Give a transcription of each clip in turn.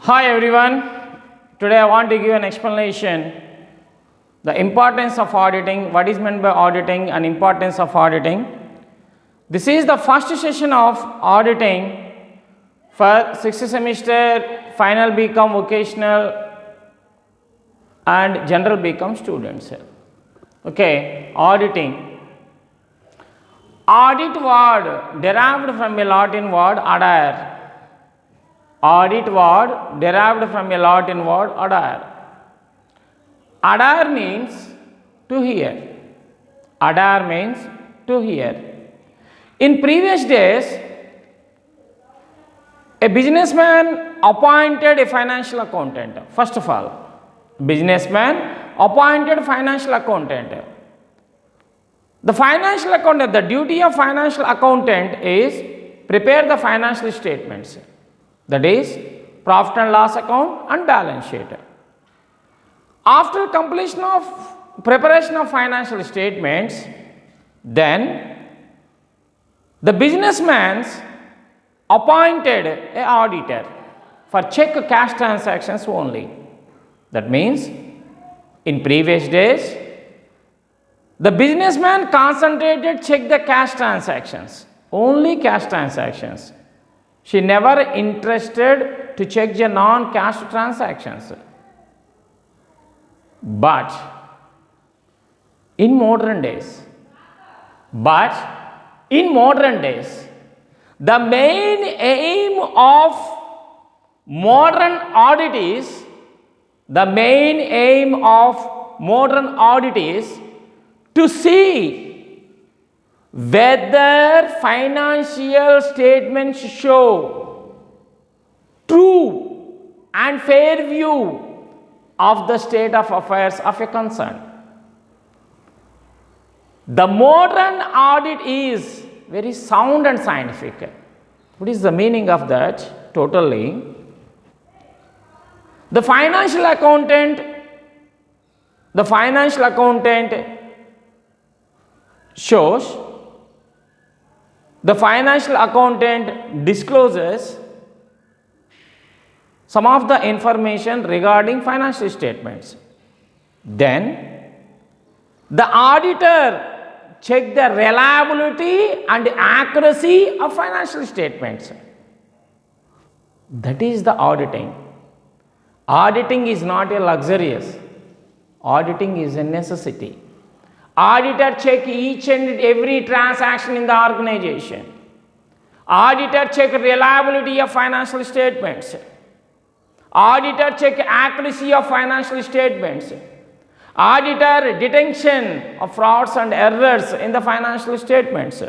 Hi everyone, today I want to give an explanation the importance of auditing, what is meant by auditing and importance of auditing. This is the first session of auditing for 6th semester final BCom vocational and general BCom students. Okay, auditing. Audit word derived from a Latin word adire. Audit word derived from a Latin word adire. Adire means to hear. Adire means to hear. In previous days, a businessman appointed a financial accountant. First of all, businessman appointed financial accountant. The financial accountant, the duty of financial accountant is prepare the financial statements. That is profit and loss account and balance sheet. After completion of preparation of financial statements, then the businessman appointed an auditor for check cash transactions only. That means in previous days, the businessman concentrated check the cash transactions, only cash transactions. She never interested to check the non-cash transactions. But in modern days, the main aim of modern audit is to see whether financial statements show true and fair view of the state of affairs of a concern. The modern audit is very sound and scientific. What is the meaning of that? Totally. The financial accountant shows, the financial accountant discloses some of the information regarding financial statements. Then the auditor check the reliability and accuracy of financial statements. That is the auditing. Auditing is not a luxurious. Auditing is a necessity. Auditor check each and every transaction in the organization. Auditor check reliability of financial statements. Auditor check accuracy of financial statements. Auditor detection of frauds and errors in the financial statements.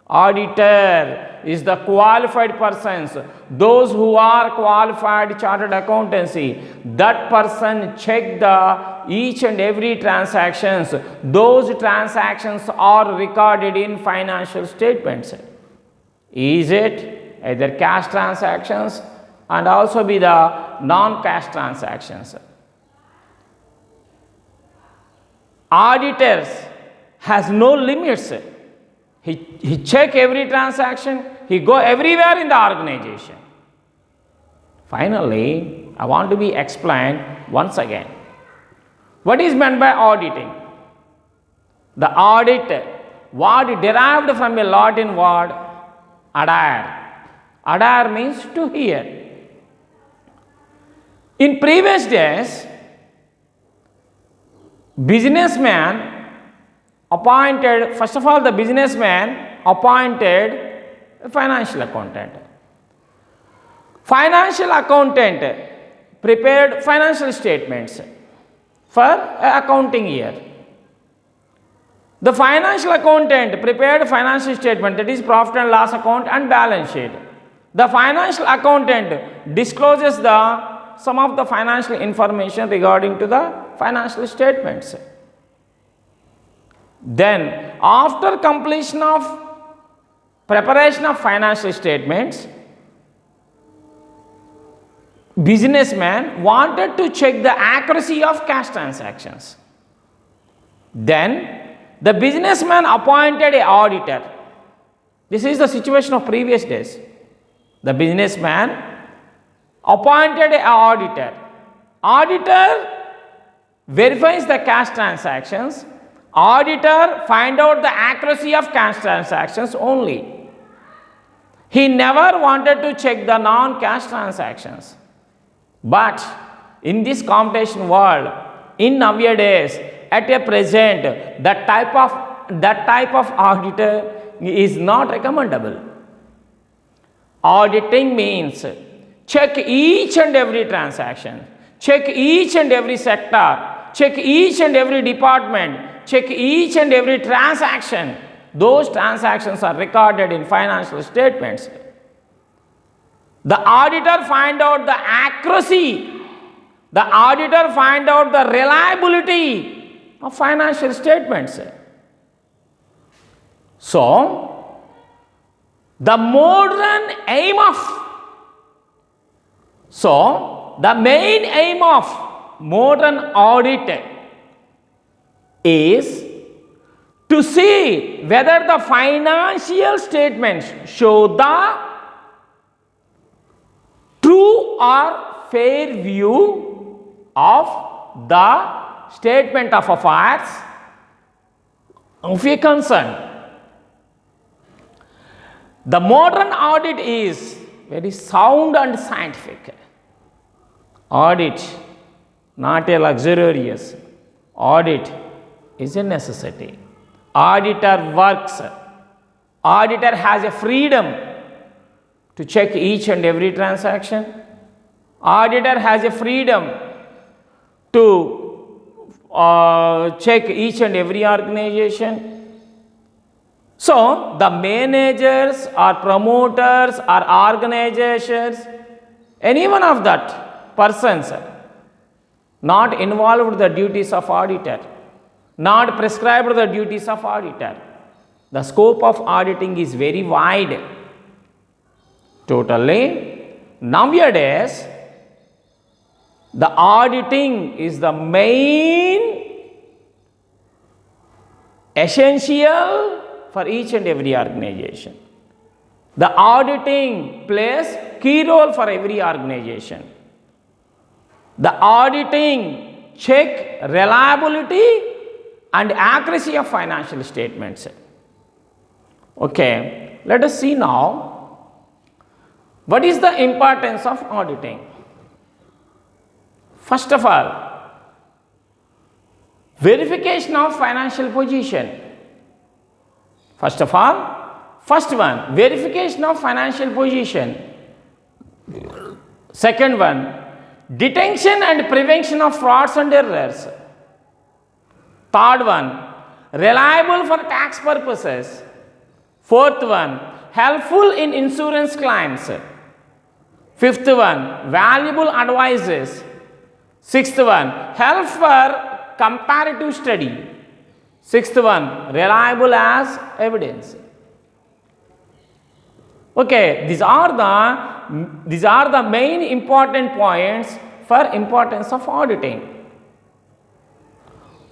Auditor is the qualified persons, those who are qualified chartered accountancy. That person check the each and every transactions. Those transactions are recorded in financial statements. Is it either cash transactions and also be the non-cash transactions? Auditors has no limits. He check every transaction, he go everywhere in the organization. Finally, I want to be explained once again. What is meant by auditing? The audit word derived from a Latin word adire. Adire means to hear. In previous days, businessman appointed, first of all, the businessman appointed a financial accountant. Financial accountant prepared financial statements for an accounting year. The financial accountant prepared financial statement, that is profit and loss account and balance sheet. The financial accountant discloses some of the financial information regarding to the financial statements. Then after completion of preparation of financial statements, businessman wanted to check the accuracy of cash transactions. Then the businessman appointed an auditor. This is the situation of previous days. The businessman appointed an auditor. Auditor verifies the cash transactions. Auditor find out the accuracy of cash transactions only. He never wanted to check the non-cash transactions. But in this competition world, in nowadays, at a present, that type of auditor is not recommendable. Auditing means check each and every transaction, check each and every sector, check each and every department, check each and every transaction. Those transactions are recorded in financial statements. The auditor find out the accuracy. The auditor find out the reliability of financial statements. So, the main aim of modern audit is to see whether the financial statements show the true or fair view of the statement of affairs of a concern. The modern audit is very sound and scientific. Audit, not a luxurious. Audit is a necessity. Auditor works. Auditor has a freedom to check each and every transaction. Auditor has a freedom to check each and every organization. So, the managers or promoters or organizations, any one of that persons not involved with the duties of auditor, not prescribed the duties of auditor. The scope of auditing is very wide. Totally, nowadays, the auditing is the main essential for each and every organization. The auditing plays key role for every organization. The auditing check reliability and accuracy of financial statements. Okay, let us see now what is the importance of auditing. First of all, verification of financial position. First of all, first one, verification of financial position. Second one, detection and prevention of frauds and errors. Third one, reliable for tax purposes. Fourth one, helpful in insurance claims. Fifth one, valuable advices. Sixth one, help for comparative study. Sixth one, reliable as evidence. Okay, these are the main important points for importance of auditing.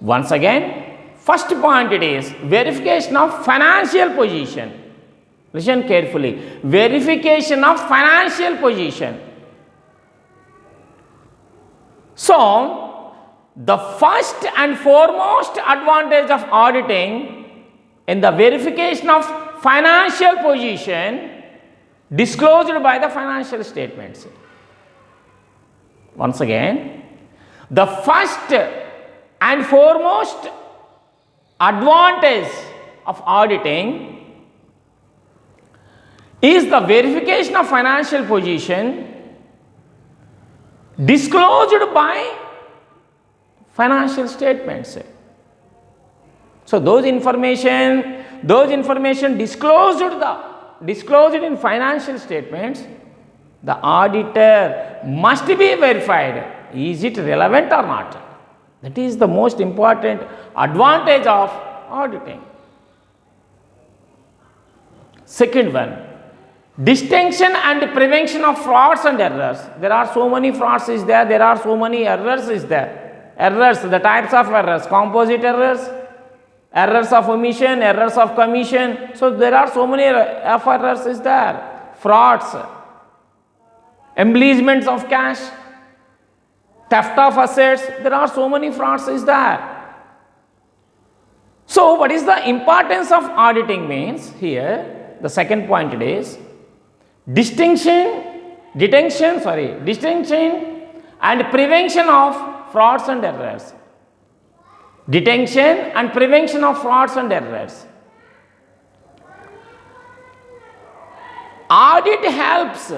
Once again, first point it is verification of financial position. Listen carefully. Verification of financial position. So, the first and foremost advantage of auditing in the verification of financial position disclosed by the financial statements. Once again, the first and foremost advantage of auditing is the verification of financial position disclosed by financial statements. So those information disclosed in financial statements, the auditor must be verified. Is it relevant or not? That is the most important advantage of auditing. Second one, distinction and prevention of frauds and errors. There are so many frauds is there, there are so many errors is there. Errors, the types of errors, composite errors, errors of omission, errors of commission. So there are so many errors is there. Frauds. embezzlement of cash, theft of assets. There are so many frauds is there. So what is the importance of auditing means here? The second point it is distinction and prevention of frauds and errors. Detection and prevention of frauds and errors. Audit helps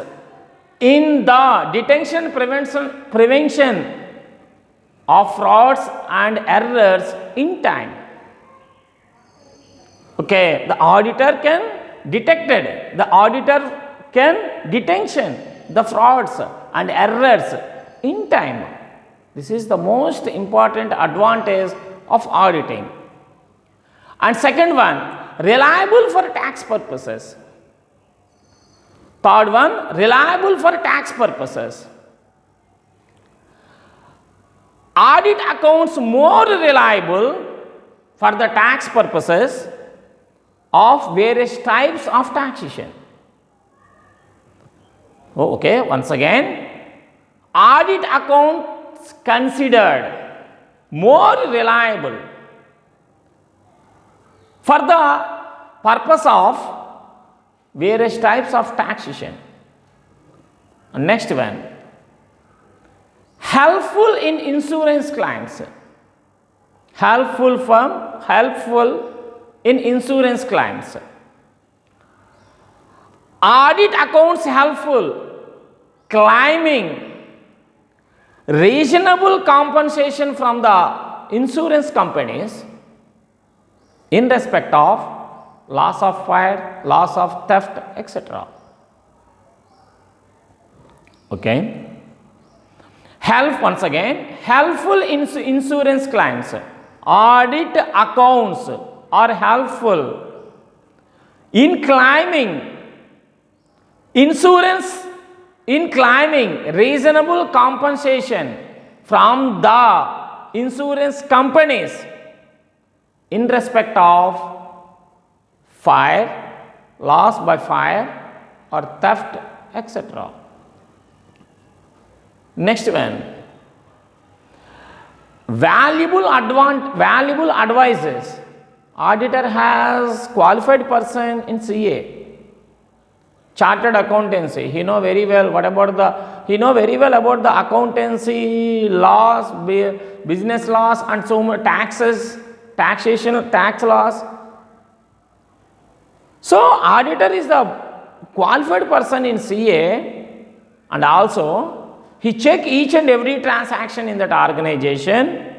in the detection prevention of frauds and errors in time. Okay, the auditor can detect it. The auditor can detection the frauds and errors in time. This is the most important advantage of auditing. And second one, reliable for tax purposes. Third one, reliable for tax purposes. Audit accounts more reliable for the tax purposes of various types of taxation. Okay, once again, audit accounts considered more reliable for the purpose of various types of taxation. And next one, helpful in insurance claims. Helpful in insurance claims. Audit accounts helpful claiming reasonable compensation from the insurance companies in respect of loss of fire, loss of theft, etc. Okay. Once again, helpful in insurance claims. Audit accounts are helpful in claiming reasonable compensation from the insurance companies in respect of fire, loss by fire or theft, etc. Next one, valuable advices. Auditor has qualified person in CA, chartered accountancy. He know very well about the accountancy laws, business laws, and so much taxes, taxation, tax laws. So auditor is the qualified person in CA, and also he check each and every transaction in that organization.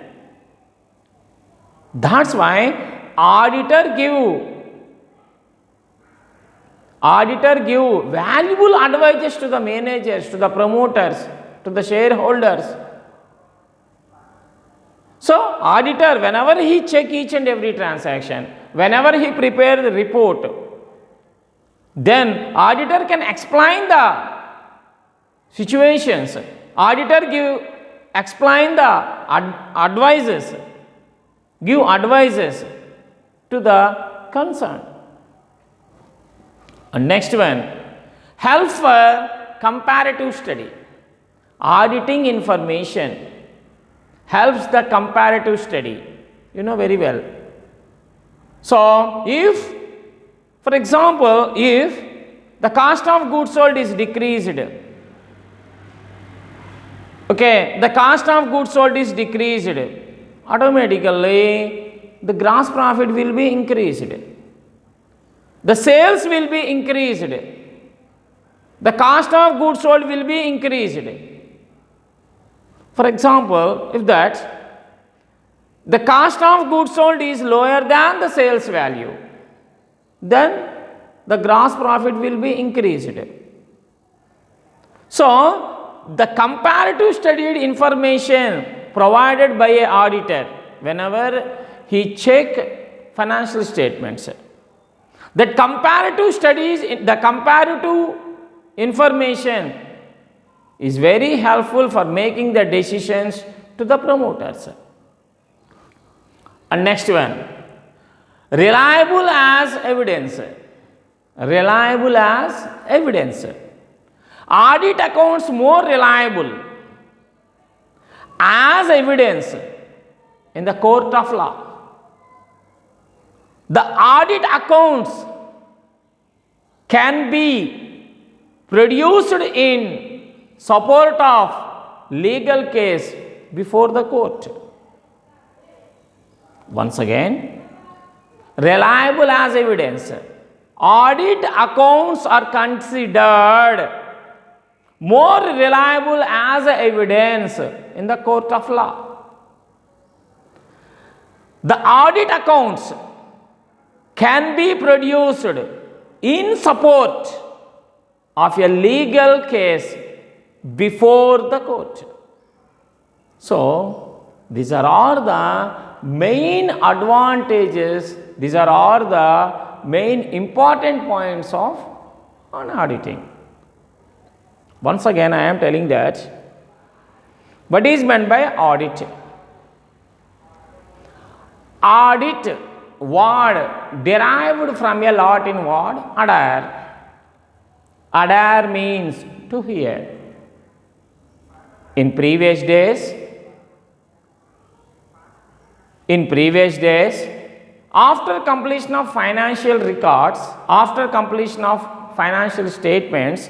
That's why auditor give valuable advices to the managers, to the promoters, to the shareholders. So auditor, whenever he check each and every transaction, whenever he prepare the report, then auditor can explain the situations. Auditor explain the advices, give advices to the concerned. And next one, help for comparative study. Auditing information helps the comparative study. You know very well. So if, for example, if the cost of goods sold is decreased, okay, the cost of goods sold is decreased, automatically the gross profit will be increased. The sales will be increased. The cost of goods sold will be increased. For example, if that the cost of goods sold is lower than the sales value, then the gross profit will be increased. So, the comparative studied information provided by an auditor whenever he check financial statements, that comparative studies, the comparative information is very helpful for making the decisions to the promoters. And next one, reliable as evidence. Reliable as evidence. Audit accounts more reliable as evidence in the court of law. The audit accounts can be produced in support of legal case before the court. Once again, reliable as evidence. Audit accounts are considered more reliable as evidence in the court of law. The audit accounts can be produced in support of a legal case before the court. So, these are all the main advantages, these are all the main important points of auditing. Once again, I am telling that what is meant by audit? Audit word derived from a Latin word adere. Adere means to hear. In previous days, after completion of financial records, after completion of financial statements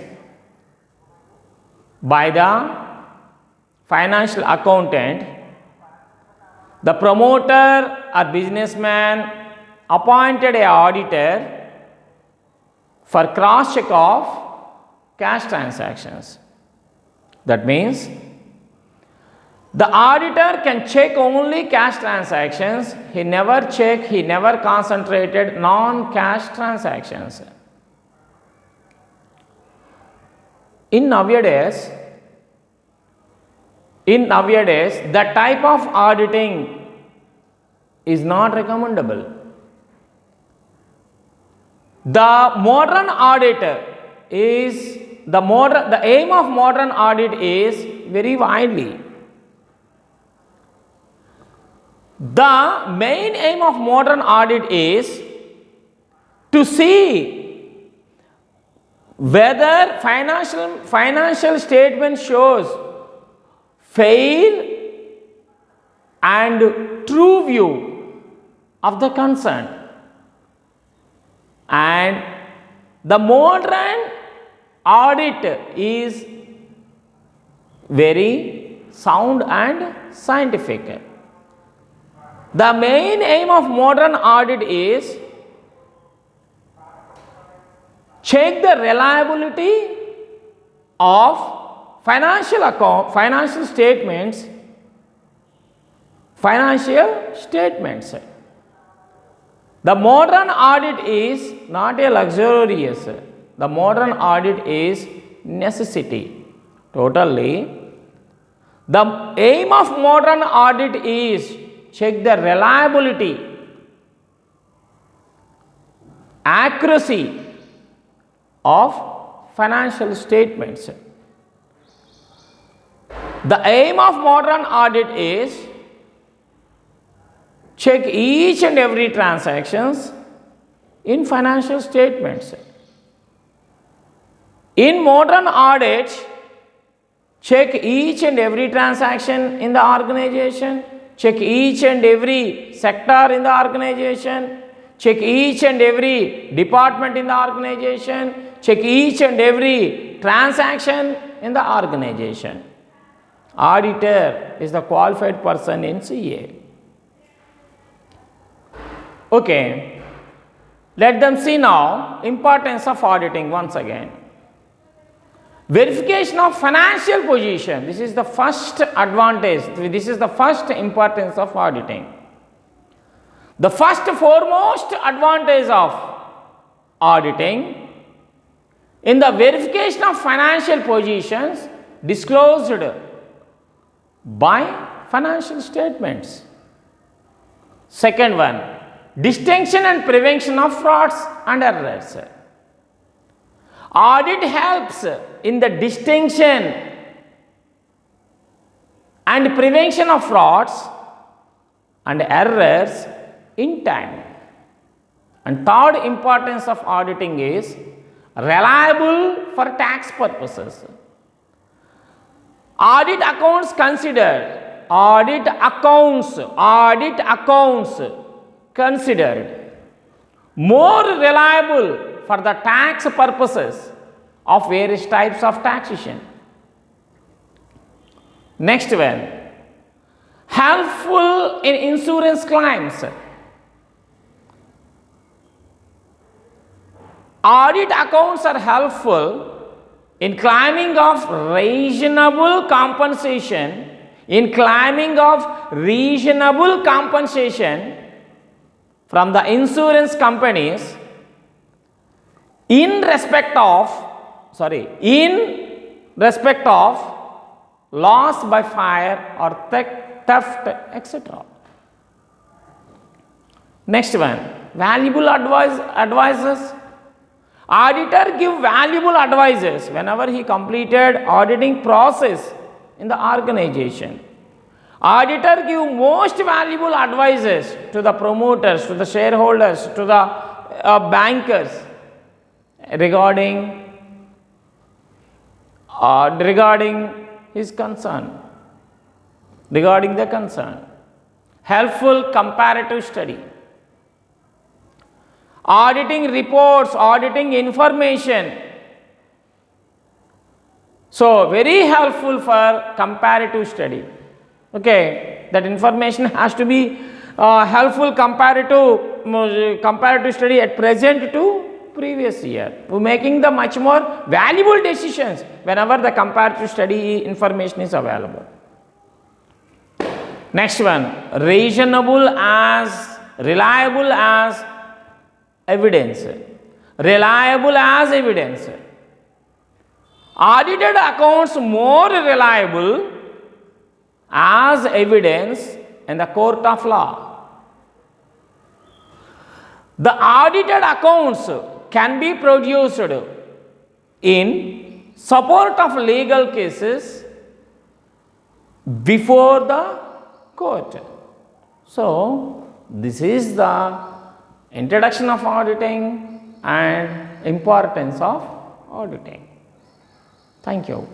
by the financial accountant, the promoter or businessman appointed an auditor for cross check of cash transactions. That means the auditor can check only cash transactions. He never concentrated non-cash transactions. In nowadays, the type of auditing is not recommendable. The modern audit is the aim of modern audit is very widely. The main aim of modern audit is to see whether financial statement shows fair and true view of the concern. And the modern audit is very sound and scientific. The main aim of modern audit is check the reliability of financial statements. The modern audit is not a luxurious. The modern audit is necessity. Totally. The aim of modern audit is check the reliability, accuracy of financial statements. The aim of modern audit is check each and every transactions in financial statements. In modern audit, check each and every transaction in the organization, check each and every sector in the organization, check each and every department in the organization, check each and every transaction in the organization. Auditor is the qualified person in CA. Okay, let them see now importance of auditing once again. Verification of financial position. This is the first advantage. This is the first importance of auditing. The first foremost advantage of auditing in the verification of financial positions disclosed by financial statements. Second one, distinction and prevention of frauds and errors. Audit helps in the distinction and prevention of frauds and errors in time. And third importance of auditing is reliable for tax purposes. Audit accounts considered, audit accounts considered more reliable for the tax purposes of various types of taxation. Next one, helpful in insurance claims. Audit accounts are helpful in claiming of reasonable compensation, from the insurance companies in respect of loss by fire or theft, etc. Next one, valuable advices. Auditor give valuable advices whenever he completed auditing process in the organization. Auditor give most valuable advices to the promoters, to the shareholders, to the bankers regarding his concern, regarding the concern. Helpful comparative study. Auditing reports, auditing information. So, very helpful for comparative study. Okay, that information has to be helpful comparative study at present to previous year. We're making the much more valuable decisions whenever the comparative study information is available. Next one, reliable as evidence. Reliable as evidence. Audited accounts more reliable as evidence in the court of law. The audited accounts can be produced in support of legal cases before the court. So, this is the introduction of auditing and importance of auditing. Thank you.